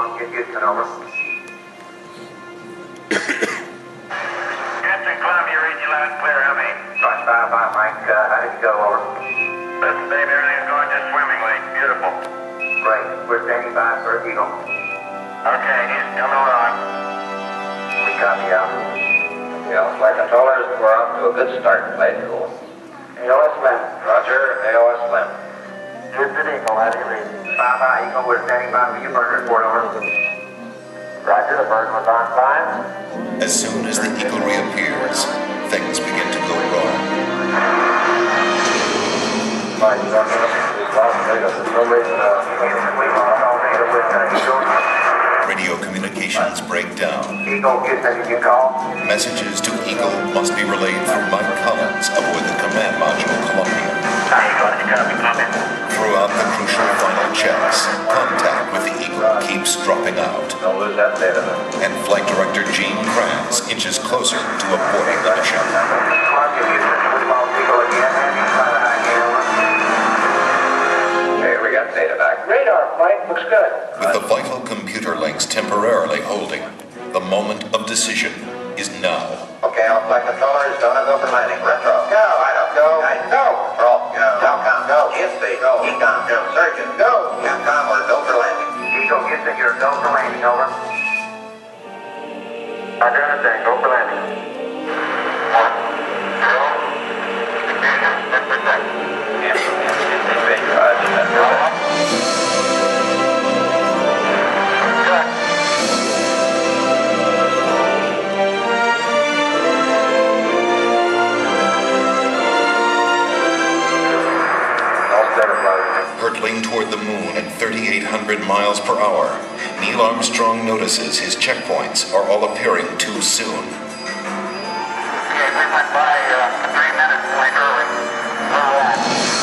1, get Houston over. Captain Columbia, read you loud and clear. How many? Roger 5, Mike. How did you go, over? Listen, babe, everything's going just swimmingly. Beautiful. Great. We're standing by for Eagle. Okay, Houston, tell me we're on. We copy out. Yeah, flight controllers, we're off to a good start. Play it cool. AOS Lim. Roger, AOS Lim. Houston Eagle, how do you read? 5 Eagle, we're standing by for your burn report, over. Roger, the burn was on 5. As soon as the Eagle reappears, things begin to go wrong. Mike, we've lost data. For some reason, We lost all data with Eagle. Radio communications break down. Eagle, Houston, did you call? Messages to Eagle must be relayed through Mike Collins aboard the command module Columbia. Eagle, you copy, Columbia? Throughout the crucial final checks, contact with the Eagle keeps dropping out, don't lose that data. and Flight Director Gene Kranz inches closer to aborting the mission. Columbia, Houston, we lost Eagle again. Heading 5 again, over. Okay, we got data back. Radar flight looks good. With the vital computer links temporarily holding, the moment of decision is now. Okay, all flight controllers, Donut go for landing. Retro. Go. Idaho. Go. Go. Roll. Go. Telcom. Go. ESP. Go. Ecom. Go. Surgeon. Go. Capcom, we're go for landing. Eagle, Houston, you're go for landing, over. Roger, understand. Go for landing. 1, 0. Hurtling toward the moon at 3,800 miles per hour, Neil Armstrong notices his checkpoints are all appearing too soon. Okay, we went by 3 minutes point early.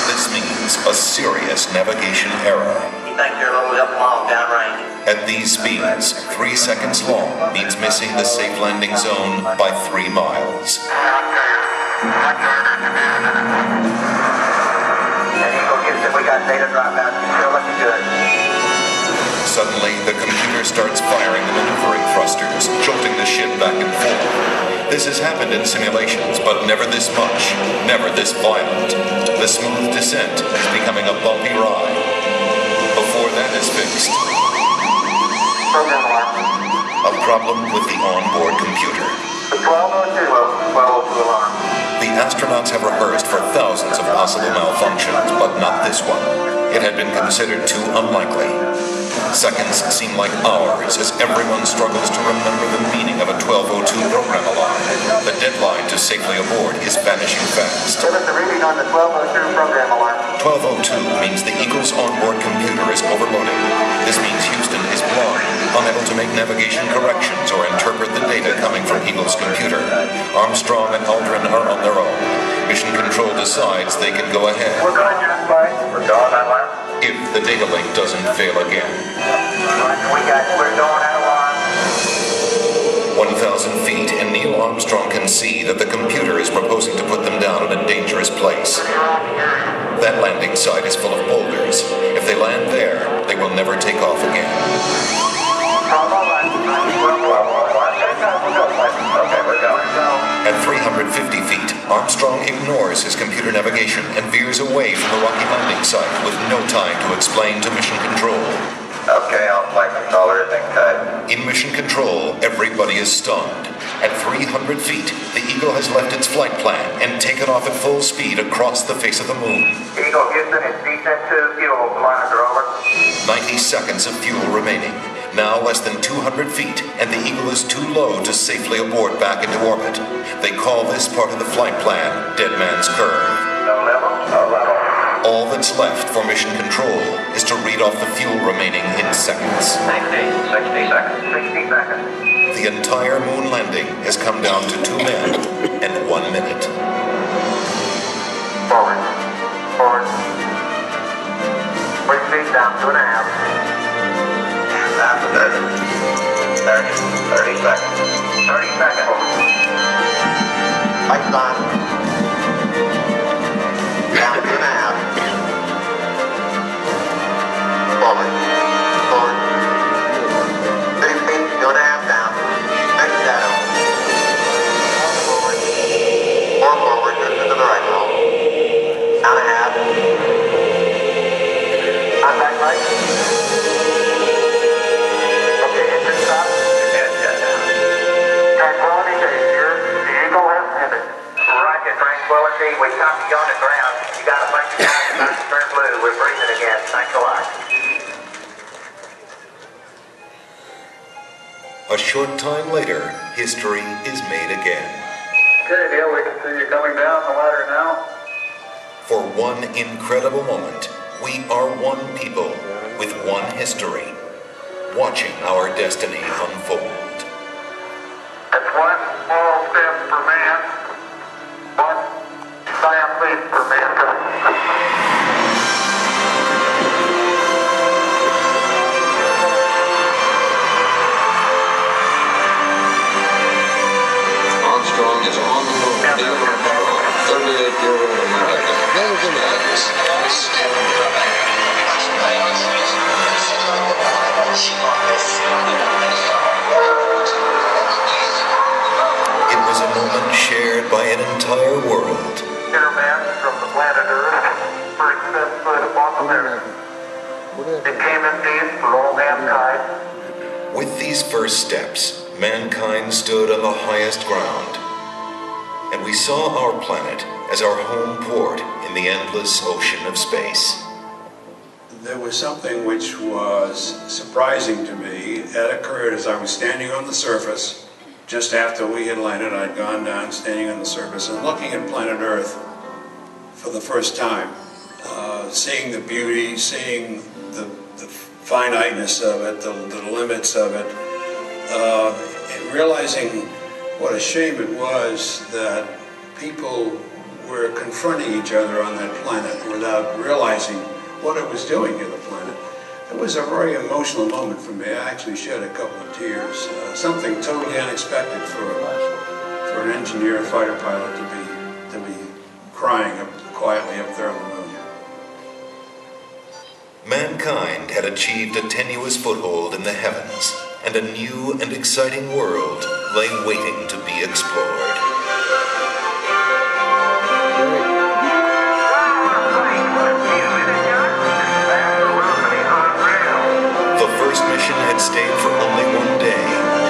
This means a serious navigation error. You think you're loaded up long downrange? At these speeds, 3 seconds long means missing the safe landing zone by 3 miles. And Eagle, Houston, we got data drop out. Still looking good. Suddenly, the computer starts firing the maneuvering thrusters, jolting the ship back and forth. This has happened in simulations, but never this much, never this violent. The smooth descent is becoming a bumpy ride. Before that is fixed, Program alarm. a problem with the onboard computer. 1202. 1202 alarm. The astronauts have rehearsed for thousands of possible malfunctions, but not this one. It had been considered too unlikely. Seconds seem like hours as everyone struggles to remember the meaning of a 1202 program alarm. The deadline to safely aboard is vanishing fast. Give us the reading on the 1202 program alarm. 1202 means the Eagle's onboard computer is overloaded. This means Houston is blind, unable to make navigation corrections or interpret the data coming from Eagle's computer. Armstrong and Aldrin are on their own. Mission Control decides they can go ahead We're going just fine. We're going that way. if the data link doesn't fail again. We're going out alarm. 1,000 feet, and Neil Armstrong can see that the computer is proposing to put them down in a dangerous place. That landing site is full of boulders. If they land there, they will never take off again. Okay, we're going. At 350 feet, Armstrong ignores his computer navigation and veers away from the rocky landing site with no time to explain to Mission Control. Okay, all flight controllers in cut. In Mission Control, everybody is stunned. At 300 feet, the Eagle has left its flight plan and taken off at full speed across the face of the moon. Eagle, Houston, it's descent to fuel. Monitor, over. 90 seconds of fuel remaining. Now less than 200 feet, and the Eagle is too low to safely abort back into orbit. They call this part of the flight plan Dead Man's Curve. No level. No level. All that's left for Mission Control is to read off the fuel remaining in seconds. 60 seconds. 60 seconds. The entire moon landing has come down to 2 men and 1 minute. Forward. Forward. Quick speed down, 2.5. After 30 seconds. 30 seconds. Lights on. Down 2.5. Forward. Forward. copy you on the ground. You got a bunch of guys about to turn blue. We're breathing again. Thanks a lot. A short time later, history is made again. Okay, Neil, we can see you coming down the ladder now. For one incredible moment, we are one people with one history, watching our destiny unfold. It's one small step for man, one giant leap for mankind. Armstrong is on the moon. Neil Armstrong, 38-year-old American. It was a moment shared by an entire world. Here, man, from the planet Earth, first set foot upon the moon. It came in peace for all mankind. With these first steps, mankind stood on the highest ground, and we saw our planet as our home port in the endless ocean of space. There was something which was surprising to me. That occurred as I was standing on the surface. Just after we had landed, I'd gone down, standing on the surface and looking at planet Earth for the first time. Seeing the beauty, seeing the finiteness of it, the limits of it, and realizing what a shame it was that people were confronting each other on that planet without realizing what it was doing to the planet. It was a very emotional moment for me. I actually shed a couple of tears. Something totally unexpected for an engineer, fighter pilot to be crying quietly up there on the moon. Mankind had achieved a tenuous foothold in the heavens, and a new and exciting world lay waiting to be explored. The first mission had stayed for only one day,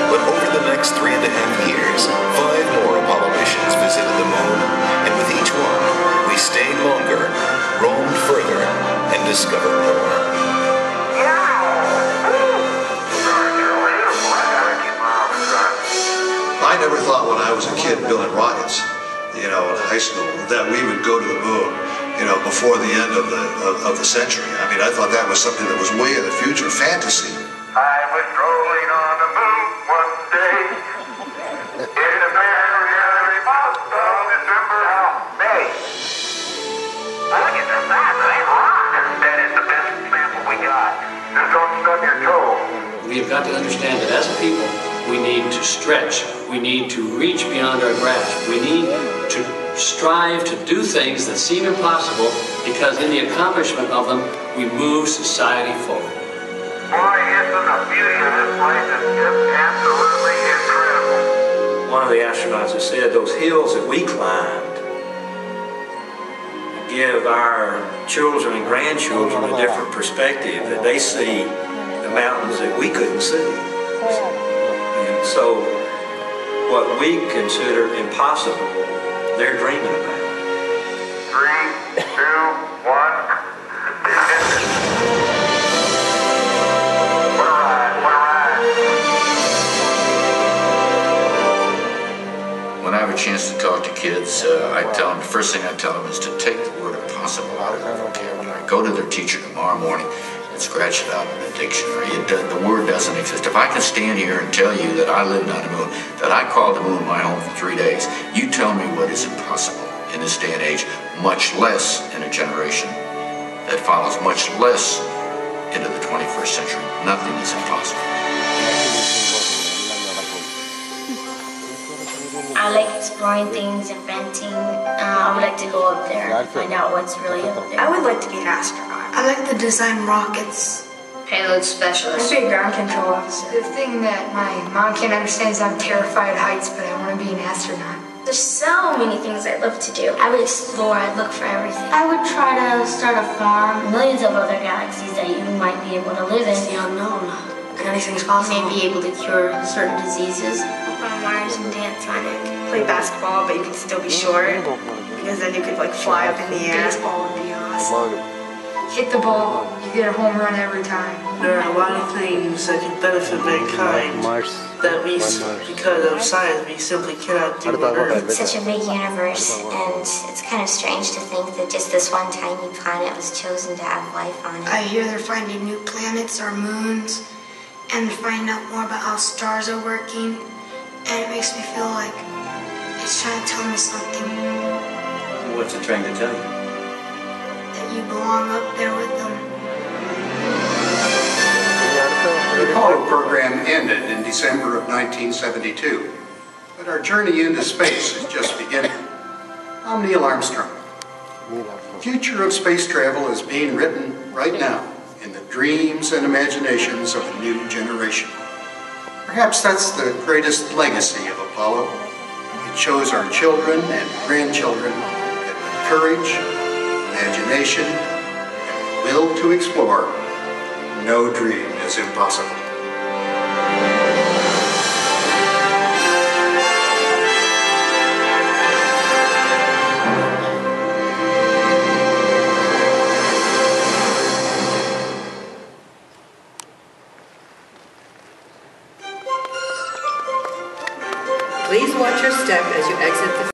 but over the next 3.5 years, 5 more Apollo missions visited the moon, and with each one, we stayed longer, roamed further, and discovered more. I never thought when I was a kid building rockets, in high school, that we would go to the moon, before the end of the century. I mean, I thought that was something that was way in the future, fantasy. I was strolling on the moon one day in a very month of December. May. Look at the size of that rock. That is the best sample we got. Just don't stub your toe. We have got to understand that as a people, we need to stretch. We need to reach beyond our grasp. We need to strive to do things that seem impossible, because in the accomplishment of them, we move society forward. Boy, isn't the beauty of this place is just absolutely incredible. One of the astronauts has said those hills that we climbed give our children and grandchildren a different perspective, that they see the mountains that we couldn't see. And so what we consider impossible, they're dreaming about. 3, 2, 1. What a ride, what a ride. When I have a chance to talk to kids, I tell them, the first thing I tell them is to take the word impossible out of their vocabulary. Go to their teacher tomorrow morning and scratch it out in the dictionary. The word doesn't exist. If I can stand here and tell you that I lived on the moon, that I called the moon my home for 3 days, you tell me what is impossible in this day and age, much less in a generation that follows, much less into the 21st century. Nothing is impossible. I like exploring things, inventing. I would like to go up there and find out what's really up there. I would like to be an astronaut. I like to design rockets. Payload specialist. I'd be a ground control officer. The thing that my mom can't understand is I'm terrified of heights, but I want to be an astronaut. There's so many things I'd love to do. I would explore, I'd look for everything. I would try to start a farm. Millions of other galaxies that you might be able to live in. The unknown. Anything's possible. Maybe able to cure certain diseases. On Mars and dance on it. Play basketball, but you can still be short. because then you could like fly up in the air. Baseball would be awesome. Hit the ball, you get a home run every time. There are a lot of things that can benefit mankind that we, because of science, we simply cannot do on Earth. It's such a big universe, and it's kind of strange to think that just this one tiny planet was chosen to have life on it. I hear they're finding new planets or moons, and they're finding out more about how stars are working, and it makes me feel like it's trying to tell me something. What's it trying to tell you? That you belong up there with them. The Apollo program ended in December of 1972, but our journey into space is just beginning. I'm Neil Armstrong. The future of space travel is being written right now in the dreams and imaginations of a new generation. Perhaps that's the greatest legacy of Apollo. It shows our children and grandchildren that with courage, imagination, and will to explore, no dream is impossible. Please watch your step as you exit